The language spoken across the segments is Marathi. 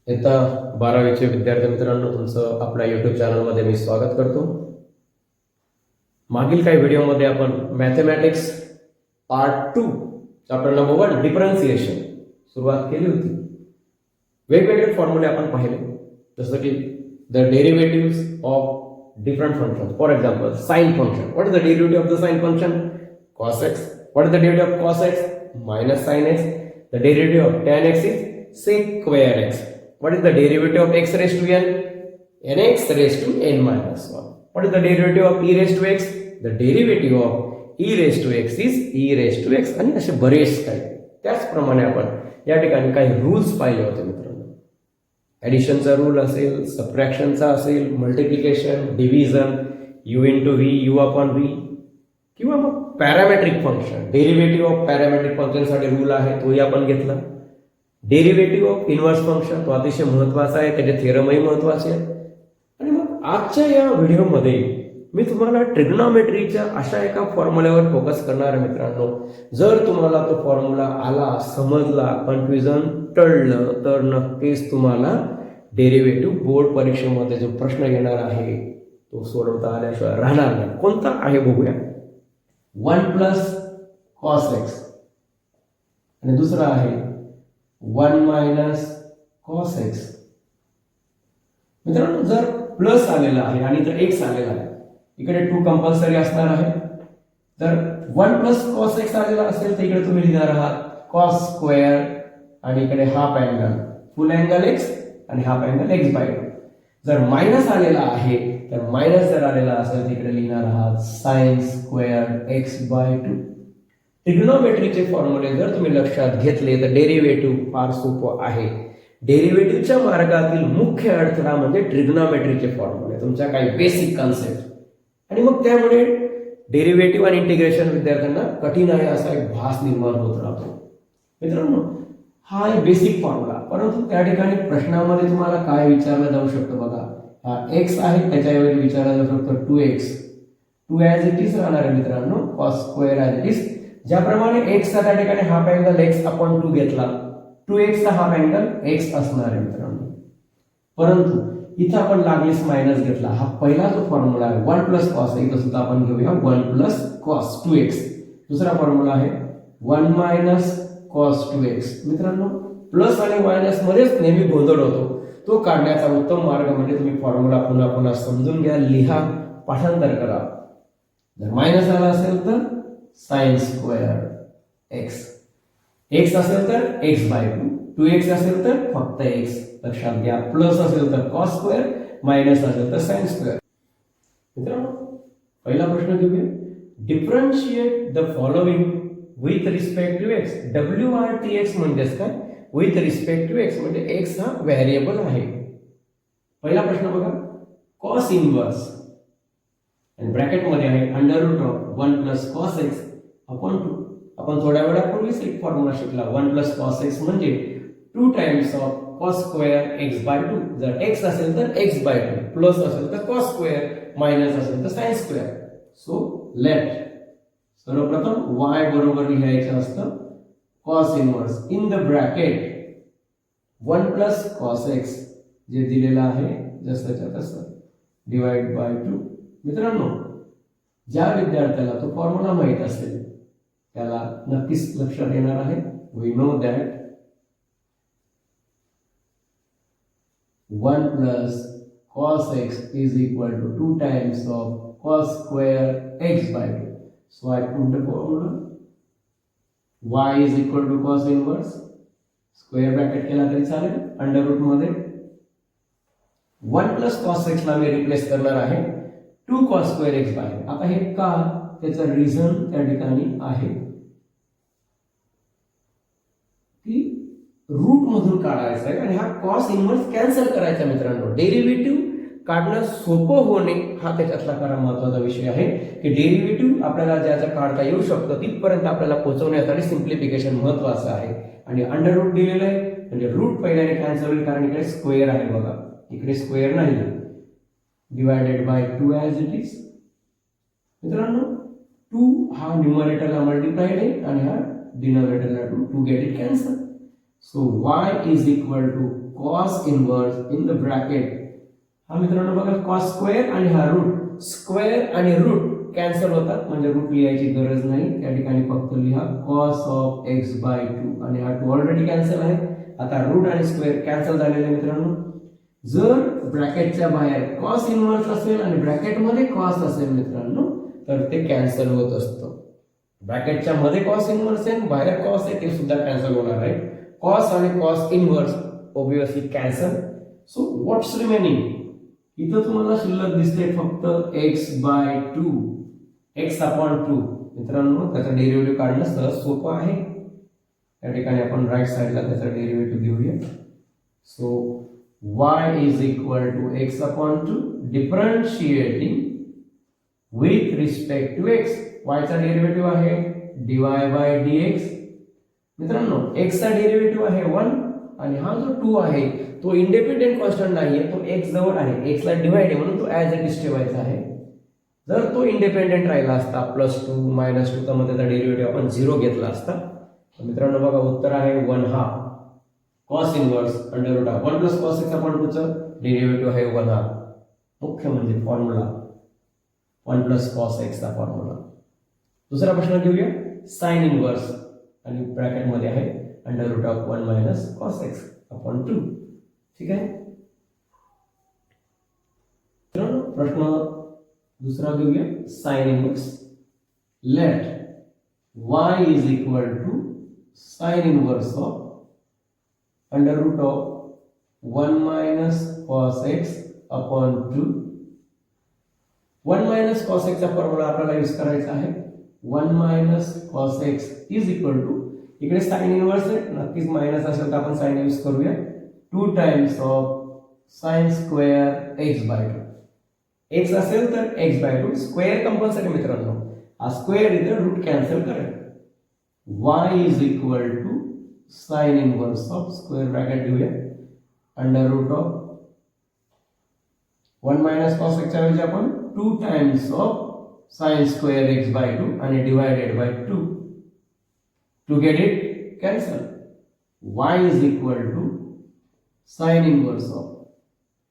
इयत्ता 12वीचे विद्यार्थी मित्रांनो, तुमचं आपल्या यूट्यूब चॅनलमध्ये मी स्वागत करतो. मागील काही व्हिडिओमध्ये आपण mathematics part 2 chapter number 1 differentiation सुरुवात केली होती. वेगवेगळे फॉर्म्युले आपण पाहिले, जसं की the derivative of different function. For example, sine function. What is the derivative of the sine function? cos x. What is the derivative of cos x? Minus sin x. The derivative of tan x is sec² x. What is the derivative of x raised to n? nx raised to n minus 1. What is the derivative of e raised to x? The derivative of e raised to x is e raised to x. आणि असे बरेच काही. त्याचप्रमाणे आपण या ठिकाणी काही रूल्स पाहिले होते मित्रांनो. ॲडिशनचा रूल असेल, सबट्रॅक्शनचा असेल, multiplication, division, u into v, u upon v, किंवा मग parametric function, derivative of parametric फंक्शनसाठी रूल आहे, तोही आपण घेतला. डेरिव्हेटिव्ह ऑफ इन्व्हर्स फंक्शन, तो अतिशय महत्त्वाचा आहे, त्याचे थेरमही महत्त्वाचे आहे. आणि मग आजच्या या व्हिडिओमध्ये मी तुम्हाला ट्रिग्नॉमेट्रीच्या अशा एका फॉर्म्युल्यावर फोकस करणार आहे मित्रांनो. जर तुम्हाला तो फॉर्म्युला आला, समजला, कन्फ्युजन टळलं, तर नक्कीच तुम्हाला डेरिव्हेटिव्ह बोर्ड परीक्षेमध्ये जो प्रश्न येणार आहे तो सोडवता आल्याशिवाय राहणार नाही. कोणता आहे बघूया. 1 प्लस कॉस एक्स आणि दुसरा आहे 1 मायनस कॉस एक्स. मित्रांनो, जर प्लस आलेला आहे आणि जर एक्स आलेला आहे, इकडे 2 कंपल्सरी असणार आहे. जर 1 प्लस कॉस एक्स आलेला असेल तर इकडे तुम्ही लिहिणार आहात कॉस स्क्वेअर आणि इकडे हाफ अँगल, फुल अँगल एक्स आणि हाफ अँगल एक्स बाय 2. जर मायनस आलेला आहे तर मायनस जर आलेला असेल तर इकडे लिहिणार आहात साइन स्क्वेअर एक्स बाय 2. ट्रिग्नोमेट्रीचे फॉर्म्युले जर तुम्ही लक्षात घेतले तर डेरिव्हेटिव्ह फार सोपं आहे. डेरिव्हेटिव्हच्या मार्गातील मुख्य अडथळा म्हणजे ट्रिग्नोमेट्रीचे फॉर्म्युले, तुमच्या काही बेसिक कन्सेप्ट. आणि मग त्यामुळे डेरिव्हेटिव्ह आणि इंटिग्रेशन विद्यार्थ्यांना कठीण आहे असा एक भास निर्माण होत राहतो. मित्रांनो, हा एक बेसिक फॉर्म्युला, परंतु त्या ठिकाणी प्रश्नामध्ये तुम्हाला काय विचारलं जाऊ शकतं बघा. हा एक्स आहे, त्याच्याऐवजी विचारलं जाऊ शकतं 2x. 2 ॲज इट इज राहणार आहे मित्रांनो, cos square as it is. ज्याप्रमाणे एक्सचा त्या ठिकाणी हाफ अँगल एक्स अपॉन 2 घेतला, 2x चा हाफ अँगल एक्स असणार आहे मित्रांनो. परंतु इथं आपण लागलीच मायनस घेतला. हा पहिला जो फॉर्म्युला आहे 1 प्लस कॉस एक्स, सुद्धा आपण घेऊया 1 प्लस कॉस 2x. दुसरा फॉर्म्युला आहे 1 मायनस कॉस 2x. मित्रांनो, प्लस आणि मायनस मध्येच नेहमी गोंधळ होतो. तो काढण्याचा उत्तम मार्ग म्हणजे तुम्ही फॉर्म्युला पुन्हा पुन्हा समजून घ्या, लिहा, पाठांतर करा. जर मायनस आला असेल तर साइन स्क्वेअर एक्स, एक्स असेल तर एक्स बाय 2, 2x असेल तर फक्त एक्स. लक्षात घ्या, प्लस असेल तर कॉस स्क्वेअर, मायनस असेल तर साइन स्क्वेअर. मित्रांनो, पहिला प्रश्न घेऊया. Differentiate the following with respect to x. WRTX म्हणजेच काय? विथ रिस्पेक्ट टू एक्स, म्हणजे एक्स हा व्हेरिएबल आहे. पहिला प्रश्न बघा. कॉस इनवर्स आणि ब्रॅकेटमध्ये आहे under root of 1 plus cos x upon 2. आपण थोड्या वेळापूर्वीच एक फॉर्म्युला शिकला. 1 प्लस कॉस एक्स म्हणजे 2 times of cos square x by 2. जर एक्स असेल तर एक्स बाय 2, प्लस असेल तर कॉस स्क्वेअर, मायनस असेल तर साइन स्क्वेअर. सो लेट सर्वप्रथम y बरोबर लिहायचं असतं cos inverse in the bracket 1 plus cos x, जे दिलेलं आहे जसंच्या तसं, डिवाइड बाय 2. मित्रांनो, ज्या विद्यार्थ्याला तो फॉर्म्युला माहित असेल त्याला नक्कीच लक्षात येणार आहे. We know that 1 plus cos x is equal to 2 times of cos square x by 2. So I put the formula y is equal to cos inverse, square bracket केला तरी चालेल, अंडर रूट मध्ये 1 प्लस कॉस एक्स ला मी रिप्लेस करणार आहे 2 कॉस स्क्वेअर एक्स बाय. आता हे का, त्याचं रिझन त्या ठिकाणी आहे की रूट मधून काढायचा आहे आणि हा कॉस इनवर्स कॅन्सल करायचा. मित्रांनो, डेरिव्हेटिव्ह काढणं सोपं होणे हा त्याच्यातला खरा महत्त्वाचा विषय आहे की डेरिव्हेटिव्ह आपल्याला ज्याचं काढता येऊ शकतं तिथपर्यंत आपल्याला पोहोचवण्यासाठी सिम्प्लिफिकेशन महत्त्वाचं आहे. आणि अंडर रूट दिलेलं आहे म्हणजे रूट पहिल्याने कॅन्सल होईल, कारण इकडे स्क्वेअर आहे बघा, इकडे स्क्वेअर नाही. Divided by 2 as it is. मित्रांनो, 2 हा न्यूमरेटरला मल्टिप्लाइड आहे आणि हा डिनॉमिनेटरला 2 get it cancel. So y is equal to cos inverse in the bracket. हा मित्रांनो बघा कॉस स्क्वेअर आणि हा रूट, स्क्वेअर आणि रूट कॅन्सल होतात म्हणजे रूट लिहायची गरज नाही. त्या ठिकाणी फक्त लिहा कॉस ऑफ एक्स बाय 2 आणि हा 2 ऑलरेडी कॅन्सल आहे. आता रूट आणि स्क्वेअर कॅन्सल झालेले मित्रांनो. जर ब्रॅकेटच्या बाहेर कॉस इनवर्स असेल आणि ब्रॅकेटमध्ये कॉस असेल मित्रांनो तर ते कॅन्सल होत असतं. ब्रॅकेटच्या मध्ये कॉस इनवर्स आहे बाहेर कॉस आहे ते सुद्धा कॅन्सल होणार आहे. कॉस आणि cos inverse obviously cancel. So what's remaining, इथं तुम्हाला शिल्लक दिसते फक्त एक्स बाय 2, एक्स अपॉन 2. मित्रांनो त्याचा डेरिव्हेटिव्ह काढणं सहज सोपं आहे. त्या ठिकाणी आपण राईट साईडला त्याचा डेरिव्हेटिव्ह घेऊया. So y is equal to x upon 2 differentiating with respect to x. y चा डेरिव्हेटिव्ह आहे dy by dx. मित्रांनो x चा डेरिव्हेटिव्ह आहे 1 आणि हा जो 2 आहे तो इंडिपेंडेंट कॉन्स्टंट नाहीये, तो x जवळ आहे, x ला डिवाइड आहे म्हणून तो ऍज इट इज ठेवायचा आहे. जर तो इंडिपेंडेंट राहिला असता +2 -2 तर मग त्याचा डेरिव्हेटिव्ह आपण 0 घेतला असता. मित्रांनो बघा उत्तर आहे 1/2 cos inverse under root of 1 plus cos x upon 2 चं डेरिव्हेटिव्ह आहे 1/2. मुख्य म्हणजे फॉर्म्युला 1 प्लस कॉस एक्स चा फॉर्म्युला. दुसरा प्रश्न घेऊया साइन इनवर्स आणि ब्रॅकेट मध्ये आहे under root of 1 minus cos x upon 2. ठीक आहे. प्रश्न दुसरा घेऊया sine inverse. Let y is equal to sine inverse of under root of 1 minus cos x upon 2. 1 minus cos एक्सचा फॉर्म्युला आपल्याला यूज करायचा आहे. 1 minus cos x is equal to, इकडे साइन इनवर्स आहे नक्कीच मायनस असेल तर आपण साइन यूज करूया, 2 times of sine square x by 2. X असेल तर एक्स बाय 2, स्क्वेअर कंपल्सरी मित्रांनो, हा स्क्वेअर इथे रूट कॅन्सल करेल. y is equal to sine inverse of square bracket घेऊया under root of 1 minus cos x ऐवजी आपण 2 times of sine square x by 2 आणि divided by 2 to get it cancel. y is equal to sine inverse of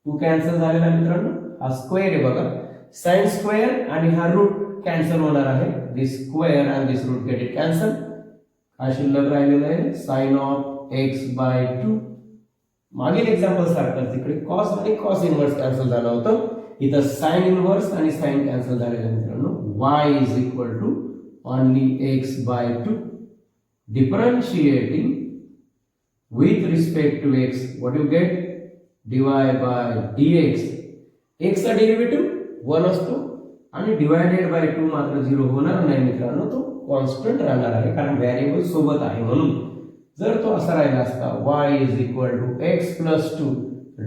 2 cancel झालेला मित्रांनो, हा स्क्वेअर आहे बघा, साइन स्क्वेअर आणि हा रूट कॅन्सल होणार आहे. This square and this root get it cancel. हा शिल्लक राहिलेला आहे साइन ऑफ एक्स बाय 2. मागील एक्झाम्पल सारखं तिकडे कॉस आणि कॉस इनवर्स कॅन्सल झालं होतं, इथं साइन इनवर्स आणि साइन कॅन्सल झालेलं मित्रांनो. y is equal to only x by 2 differentiating with respect to x. What you get dy by dx. x चा डेरिव्हेटिव्ह 1 असतो आणि डिवायडेड बाय 2 मात्र 0 होणार नाही मित्रांनो, तो कॉन्स्टंट राहणार आहे कारण व्हेरिएबल सोबत आहे म्हणून. जर तो असा राहिला असता y is equal to x plus 2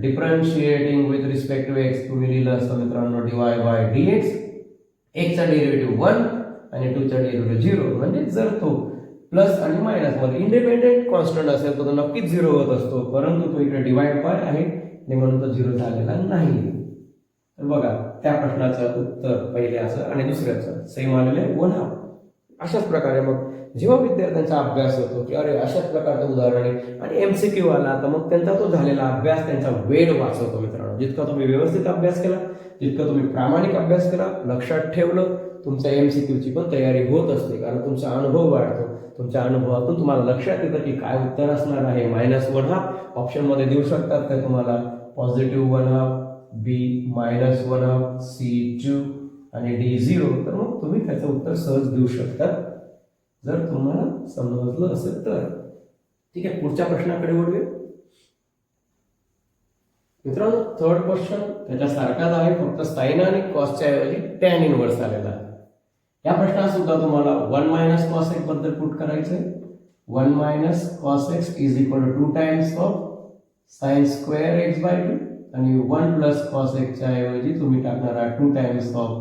differentiating with respect to x, तुम्ही लिहिलं असतं मित्रांनो dy बाय dx. x चा डेरिव्हेटिव्ह 1 आणि 2 चा डेरिव्हेटिव्ह 0, म्हणजे जर तो प्लस आणि मायनस मध्ये इंडिपेंडेंट कॉन्स्टंट असेल तर तो नक्कीच 0 होत असतो, परंतु तो इकडे डिवाइड बाय आहे आणि म्हणून तो 0 झालेला नाही. तर बघा त्या प्रश्नाचं उत्तर पहिल्याचं आणि दुसऱ्याचं सेम आलेलं आहे 1/2. अशाच प्रकारे मग जेव्हा विद्यार्थ्यांचा अभ्यास होतो की अरे अशाच प्रकारचं उदाहरण आहे आणि MCQ आला तर मग त्यांचा तो झालेला अभ्यास त्यांचा वेळ वाचवतो मित्रांनो. जितका तुम्ही व्यवस्थित अभ्यास केला, जितका तुम्ही प्रामाणिक अभ्यास केला, लक्षात ठेवलं, तुमच्या MCQची पण तयारी होत असते कारण तुमचा अनुभव वाढतो. तुमच्या अनुभवातून तुम्हाला लक्षात येतं की काय उत्तर असणार आहे. -1/2 ऑप्शनमध्ये देऊ शकतात का तुम्हाला, पॉझिटिव्ह 1/2, B -1/2, C 2 आणि D 0. तर मग तुम्ही त्याचं उत्तर सहज देऊ शकता जर तुम्हाला समजलं असेल तर. ठीक आहे, पुढच्या प्रश्नाकडे वळूया मित्रांनो. थर्ड क्वेश्चन त्याच्यासारखाच आहे, फक्त साइन आणि कॉसच्या ऐवजी टॅन इनवर्स आलेला आहे. या प्रश्नात सुद्धा तुम्हाला 1 मायनस कॉस एक्स बद्दल पुट करायचं आहे. 1 minus cos x is equal to 2 times of sine square x by 2 आणि 1 प्लस कॉस एक्सच्या ऐवजी तुम्ही टाकणार आहात 2 times of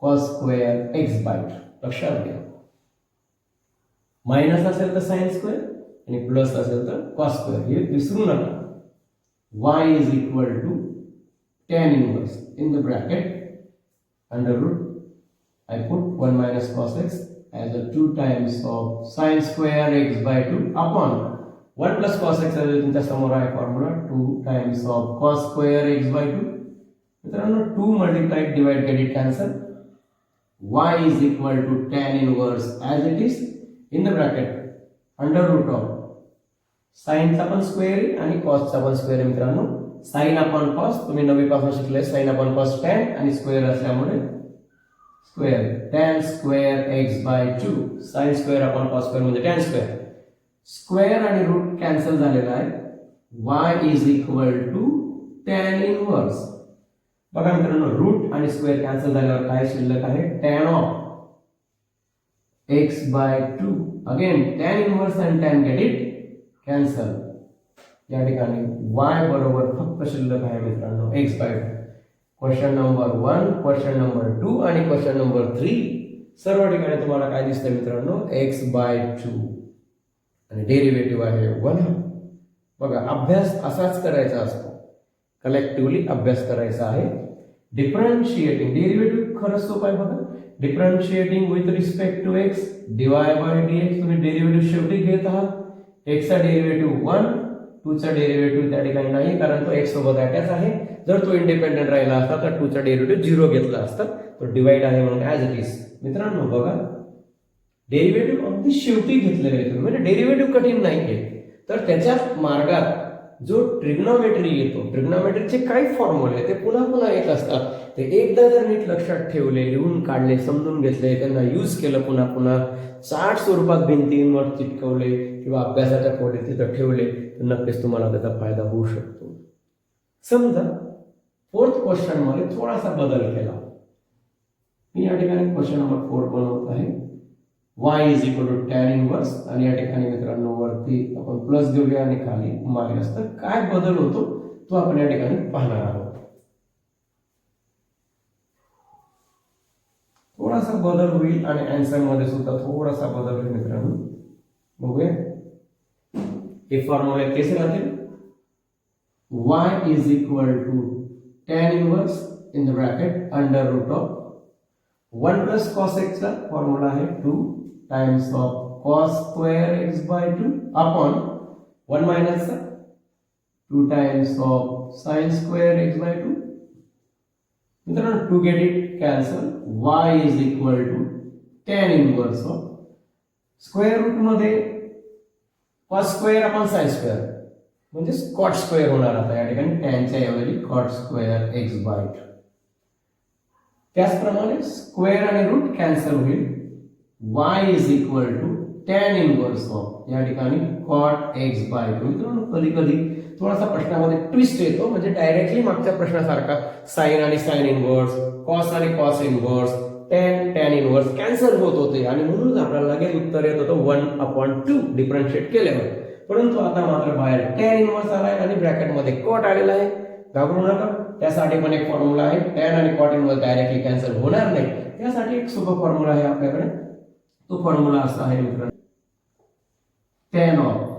cos square x by 2. लक्षात घ्या, मायनस असेल तर साइन स्क्वेअर आणि प्लस असेल तर कॉस स्क्वेअर, हे विसरू नका. y is equal to tan inverse in the bracket under root, I put 1 minus cos x as a 2 times of sin square x by 2 upon 1 plus cos x तुमच्या समोर आहे formula 2 times of cos square x by 2. मित्रांनो 2 multiplied divide get it cancel. y is equal to tan inverse as it is in the bracket under root of sin चा पण स्क्वेअर आणि cos चा पण स्क्वेअर. मित्रांनो sin अपॉन cos तुम्ही 9वी पासून शिकले, sin अपॉन cos tan आणि स्क्वेअर असल्यामुळे square tan square x by 2. sin square upon cos square म्हणजे tan स्क्वेअर. स्क्वेअर आणि रूट कॅन्सल झालेला आहे. y is equal to tan inverse. बघा मित्रांनो रूट आणि स्क्वेअर कॅन्सल झाल्यावर काय शिल्लक आहे, tan of x by 2. Again tan inverse आणि tan गेट इट कॅन्सल. या ठिकाणी y बरोबर फक्त शिल्लक आहे मित्रांनो x by 2. Question number 1, question number 2 आणि क्वेश्चन नंबर 3 सर्व ठिकाणी तुम्हाला काय दिसतंय मित्रांनो, x बाय 2 आणि डेरिव्हेटिव्ह आहे 1. बघा अभ्यास असाच करायचा असतो, कलेक्टिव्हली अभ्यास करायचा आहे. डिफरन्शिएटिंग डेरिव्हेटिव्ह खरंच सोपं आहे. बघा differentiating with respect to x dy by dx. तुम्ही डेरिव्हेटिव्ह शेवटी घेत आहात. x चा डेरिव्हेटिव्ह 1, 2 चा डेरिव्हेटिव्ह त्या ठिकाणी नाही कारण तो x सोबत अटॅच आहे. जर तो इंडिपेंडेंट राहिला असता तर 2 चा डेरिव्हेटिव्ह 0 घेतला असता. तो डिवाइड आहे म्हणून ॲज इट इज. मित्रांनो बघा डेरिव्हेटिव्ह अगदी शेवटी घेतलेले आहे तुम्ही, म्हणजे डेरिव्हेटिव्ह कठीण नाही आहे. तर त्याच्या मार्गात जो ट्रिग्नोमेट्री येतो, ट्रिग्नोमेट्रीचे काही फॉर्म्युले ते पुन्हा पुन्हा येत असतात. ते एकदा जर नीट लक्षात ठेवले, लिहून काढले, समजून घेतले, त्यांना यूज केलं, पुन्हा पुन्हा चार्ट स्वरूपात भिंतींवर चिटकवले किंवा अभ्यासाच्या खोलीत तिथं ठेवले तर नक्कीच तुम्हाला त्याचा फायदा होऊ शकतो. समजा 4th क्वेश्चन मध्ये थोडासा बदल केला. मी या ठिकाणी क्वेश्चन नंबर 4 बनवत आहे. y is equal to tan inverse आणि या ठिकाणी मित्रांनो वरती आपण प्लस घेऊया आणि खाली मायनस. तर काय बदल होतो तो आपण या ठिकाणी पाहणार आहोत. थोडासा बदल होईल आणि आन्सर मध्ये सुद्धा थोडासा बदल होईल मित्रांनो. बघूया हे फॉर्म्युले कसे राहतील. y is equal to tan inverse in the bracket under root of 1 plus cos x चा फॉर्म्युला आहे 2 times of cos square x by 2 upon 1 minus 2 times of sin square x by 2. मित्रांनो to get it cancel. y is equal to tan inverse of square root मध्ये cos square upon sin square म्हणजे cot स्क्वेअर होणार आता या ठिकाणी tan च्या ऐवजी cot स्क्वेअर x बाय 2. त्याचप्रमाणे स्क्वेअर आणि रूट कॅन्सल होईल. y is equal to tan inverse of या ठिकाणी cot x बाय 2. मित्रांनो कधी कधी थोडासा प्रश्नामध्ये ट्विस्ट येतो, म्हणजे डायरेक्टली मागच्या प्रश्नासारखा साइन आणि साइन इनवर्स, कॉस आणि cos inverse, tan inverse cancel होत होते आणि म्हणूनच आपल्याला लगेच उत्तर येत होतं 1/2 डिफरन्शिएट केल्यावर. परंतु आता मात्र बाहेर tan इनवर्स आलाय आणि ब्रॅकेट मध्ये cot आलेला आहे. घाबरू नका, त्यासाठी पण एक फॉर्म्युला आहे. tan आणि cot इनवर्स डायरेक्टली कॅन्सल होणार नाही, त्यासाठी एक सोपा फॉर्म्युला आहे आपल्याकडे. तो फॉर्म्युला असा आहे मित्रांनो, tan of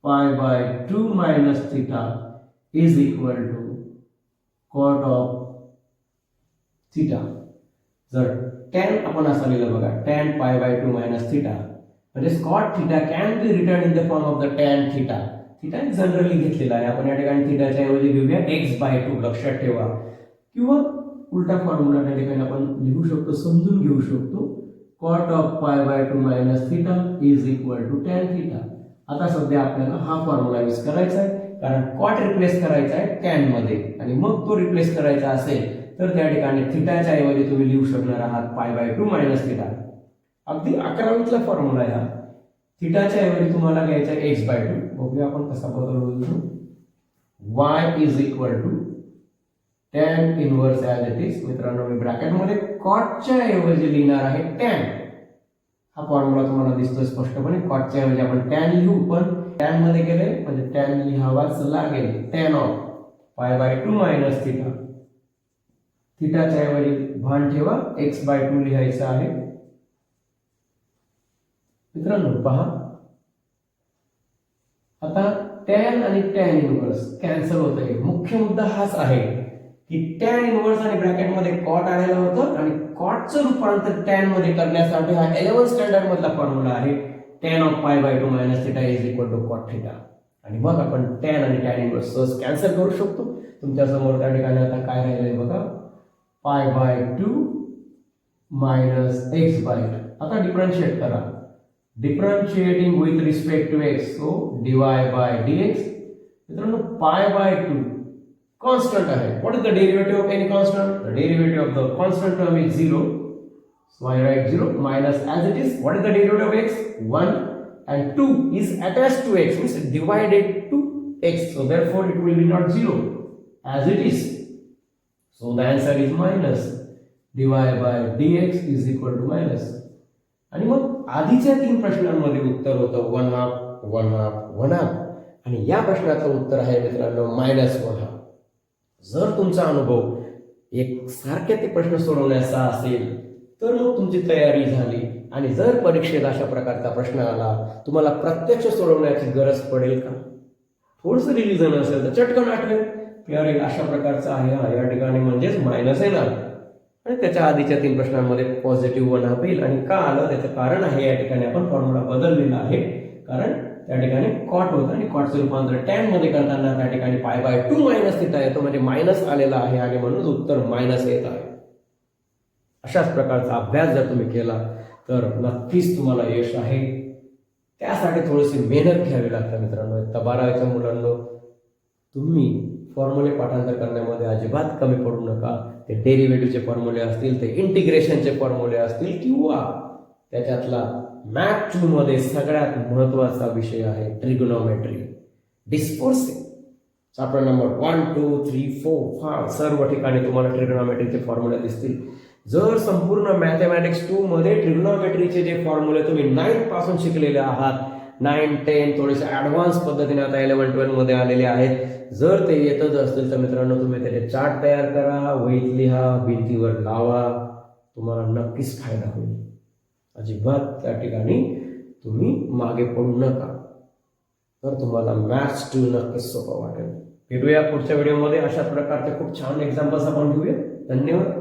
pi by 2 minus theta is equal to cot of theta. जर tan आपण असं लिहिलं बघा, tan pi by 2 minus theta म्हणजे cot theta can be written in the form of the tan theta. Theta generally घेतलेला आहे, आपण या ठिकाणी थीटाच्या ऐवजी घेऊया x बाय 2. लक्षात ठेवा, किंवा उलटा फॉर्म्युला त्या ठिकाणी आपण लिहू शकतो, समजून घेऊ शकतो. cot of pi by 2 minus theta is equal to tan theta. आता सध्या आपल्याला हा फॉर्म्युला यूज करायचा आहे, कारण cot रिप्लेस करायचा आहे tan मध्ये आणि मग तो रिप्लेस करायचा असेल तर त्या ठिकाणी थीटाच्या ऐवजी तुम्ही लिहू शकणार आहात पाय बाय 2 मायनस थीटा. अगदी 11वीतला फॉर्म्युला आहे हा. थीटाच्या ऐवजी तुम्हाला घ्यायचा आहे x बाय 2. बघूया आपण कसा बदल होईल. y is equal to tan inverse as it is. मित्रांनो मी ब्रॅकेट मध्ये cotच्या ऐवजी लिहिणार आहे tan. हा फॉर्म्युला तुम्हाला दिसतोय स्पष्टपणे. cotच्या ऐवजी आपण tan लिहू, पण tan मध्ये गेले म्हणजे tan लिहावाच लागेल. tan of pi by 2 minus theta. थीटाच्या ऐवजी भान ठेवा x बाय 2 लिहायचं आहे. मित्रांनो पहा, आता tan आणि tan इनवर्स कॅन्सल होत आहे. मुख्य मुद्दा हाच आहे की tan इनवर्स आणि ब्रॅकेट मध्ये cot आलेलं होतं आणि cotचं रूपांतर tan मध्ये करण्यासाठी हा 11th स्टँडर्ड मधला फॉर्म्युला आहे tan of pi by 2 minus theta is equal to cot theta. आणि मग आपण tan आणि tan इनवर्स सहज कॅन्सल करू शकतो. तुमच्या समोर त्या ठिकाणी आता काय राहिलंय बघा, पाय बाय 2 मायनस एक्स बाय 2. आता डिफरन्शिएट करा. Differentiating with respect to x, so dy by dx. मित्रांनो पाय बाय 2 कॉन्स्टंट आहे. What is the derivative of any constant? The derivative of the constant term is 0. So I write 0 minus as it is. What is the derivative of x? 1, and 2 is attached to x, means divided to x. So therefore it will be not 0 as it is. So the answer is minus dy by dx is equal to minus. आणि मग आधीच्या 3 प्रश्नांमध्ये उत्तर होतं 1/2 1/2 1/2 आणि या प्रश्नाचं उत्तर आहे मित्रांनो -1/2. जर तुमचा अनुभव एक सारखे ते प्रश्न सोडवण्याचा असेल तर मग तुमची तयारी झाली. आणि जर परीक्षेत अशा प्रकारचा प्रश्न आला, तुम्हाला प्रत्यक्ष सोडवण्याची गरज पडेल का? थोडंसं रिव्हिजन असेल तर चटकन आठवेल की अरे अशा प्रकारचा आहे हा, या ठिकाणी म्हणजेच मायनस येणार. आणि त्याच्या आधीच्या 3 प्रश्नांमध्ये पॉझिटिव्ह 1/2 होईल. आणि का आलं त्याचं कारण आहे, या ठिकाणी आपण फॉर्म्युला बदललेला आहे. कारण त्या ठिकाणी कॉट होतं आणि कॉटचं रूपांतर टॅन मध्ये करताना त्या ठिकाणी पाय बाय 2 मायनस थिटा येतो, म्हणजे मायनस आलेला आहे आणि म्हणून उत्तर मायनस येत आहे. अशाच प्रकारचा अभ्यास जर तुम्ही केला तर नक्कीच तुम्हाला यश आहे. त्यासाठी थोडीशी मेहनत घ्यावी लागते मित्रांनो. 12वीच्या मुलांनो, तुम्ही फॉर्म्युले पाठांतर करण्यामध्ये अजिबात कमी पडू नका. ते डेरिव्हेटिव्हचे फॉर्म्युले असतील, ते इंटिग्रेशनचे फॉर्म्युले असतील, किंवा त्याच्यातला मॅथ 2 मध्ये सगळ्यात महत्त्वाचा विषय आहे ट्रिग्नोमेट्री, डिस्पोर्सिंग. चॅप्टर नंबर 1 2 3 4 5 सर्व ठिकाणी तुम्हाला ट्रिग्नोमेट्रीचे फॉर्म्युले दिसतील. जर संपूर्ण मॅथमॅटिक्स 2 मध्ये ट्रिग्नोमेट्रीचे जे फॉर्म्युले तुम्ही 9 पासून शिकलेले आहात, 9 10 थोडेसे ॲडव्हान्स पद्धतीने आता 11 12 मध्ये आलेले आहेत, जर ते येतच असतील तर मित्रांनो तुम्ही त्याचे चार्ट तयार करा, वहीत लिहा, भिंतीवर लावा, तुम्हाला नक्कीच फायदा होईल. अजिबात त्या ठिकाणी तुम्ही मागे पडू नका, तर तुम्हाला मॅथ्स 2 नक्कीच सोपं वाटेल. भेटूया पुढच्या व्हिडिओमध्ये. अशा प्रकारचे खूप छान एक्झाम्पल्स आपण घेऊया. धन्यवाद.